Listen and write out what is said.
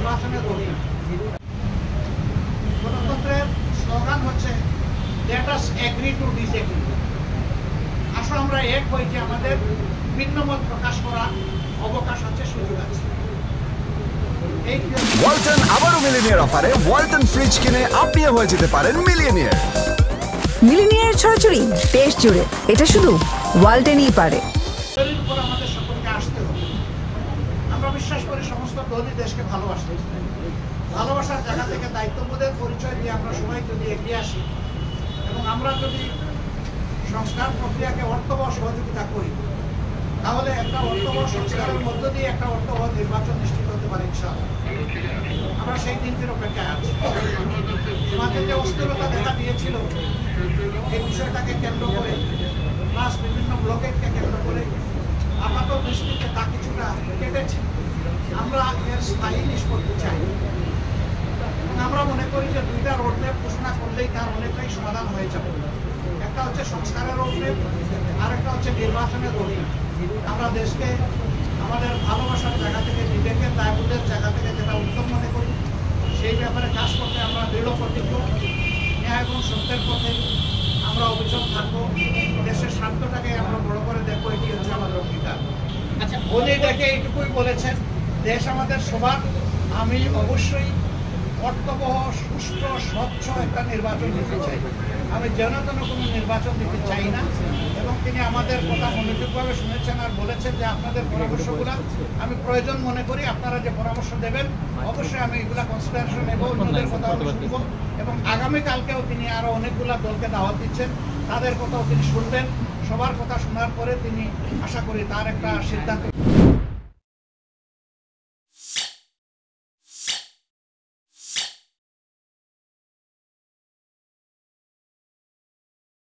নির্বাচনে দলীয় গণতন্ত্রের স্লোগান হচ্ছে let us agree to disagree. আসলে আমরা এক হই যে আমাদের ভিন্ন মত প্রকাশ করার অবকাশ আছে, সুযোগ আছে। ওয়ালটন আবারও মিলিনিয়ার অফারে ওয়ালটন ফ্রিজ কিনে আপনিও হয়ে যেতে পারেন মিলিয়নিয়ার। মিলিনিয়ার ছড়াছড়ি দেশ জুড়ে, এটা শুধু ওয়ালটনই পারে। উপর আমাদের সকলকে আসতে হবে। আমরা বিশ্বাস করি সমস্ত দলই দেশকে ভালোবাসে। ভালোবাসার জায়গা থেকে দায়িত্ববোধের পরিচয় দিয়ে আমরা সবাই যদি এগিয়ে আসি এবং আমরা যদি সংস্কার প্রক্রিয়াকে অর্থবহ সহযোগিতা করি, তাহলে একটা অর্থবহ সংস্কারের মধ্য দিয়ে একটা অর্থবহ নির্বাচন নিশ্চিত হতে পারে ইনশাআল্লাহ। আমরা সেই দিনটির অপেক্ষায় আছি। সমাজে যে অস্থিরতা দেখা দিয়েছিল এই বিষয়টাকে কেন্দ্র করে প্লাস বিভিন্ন ব্লকেটকে কেন্দ্র করে আপাত দৃষ্টিতে তা কিছুটা কেটেছে। আমরা এর স্থায়ী নিষ্পত্তি চাই এবং আমরা মনে করি যে দুইটা রোডম্যাপ ঘোষণা করলেই তার অনেকটাই সমাধান হয়ে যাবে। একটা হচ্ছে সংস্কারের রোডম্যাপ, আর একটা হচ্ছে নির্বাচনের রোডম্যাপ। আমরা দেশকে আমাদের ভালোবাসার জায়গা থেকে, বিবেকের দায়বোধের জায়গা থেকে যেটা উত্তম মনে করি সেই ব্যাপারে কাজ করতে আমরা দৃঢ় প্রতিজ্ঞ। ন্যায় এবং সত্যের পথে আমরা অভিযোগ থাকবো। দেশের স্বার্থটাকে আমরা বড় করে দেখবো, এটি হচ্ছে আমাদের অঙ্গীকার। আচ্ছা, উনি দেখে এইটুকুই বলেছেন, দেশ আমাদের সবার। আমি অবশ্যই অর্থবহ, সুষ্ঠু, স্বচ্ছ একটা নির্বাচন দিতে চাই। আমি যেন কোনো নির্বাচন দিতে চাই না। এবং তিনি আমাদের কথা মনোযোগভাবে শুনেছেন আর বলেছেন যে আপনাদের পরামর্শগুলো আমি প্রয়োজন মনে করি। আপনারা যে পরামর্শ দেবেন অবশ্যই আমি এগুলা কনসিডারেশন নেব, অন্যদের কথাও শুনব। এবং আগামীকালকেও তিনি আরও অনেকগুলা দলকে দাওয়াত দিচ্ছেন, তাদের কথাও তিনি শুনবেন। সবার কথা শোনার পরে তিনি আশা করি তার একটা সিদ্ধান্ত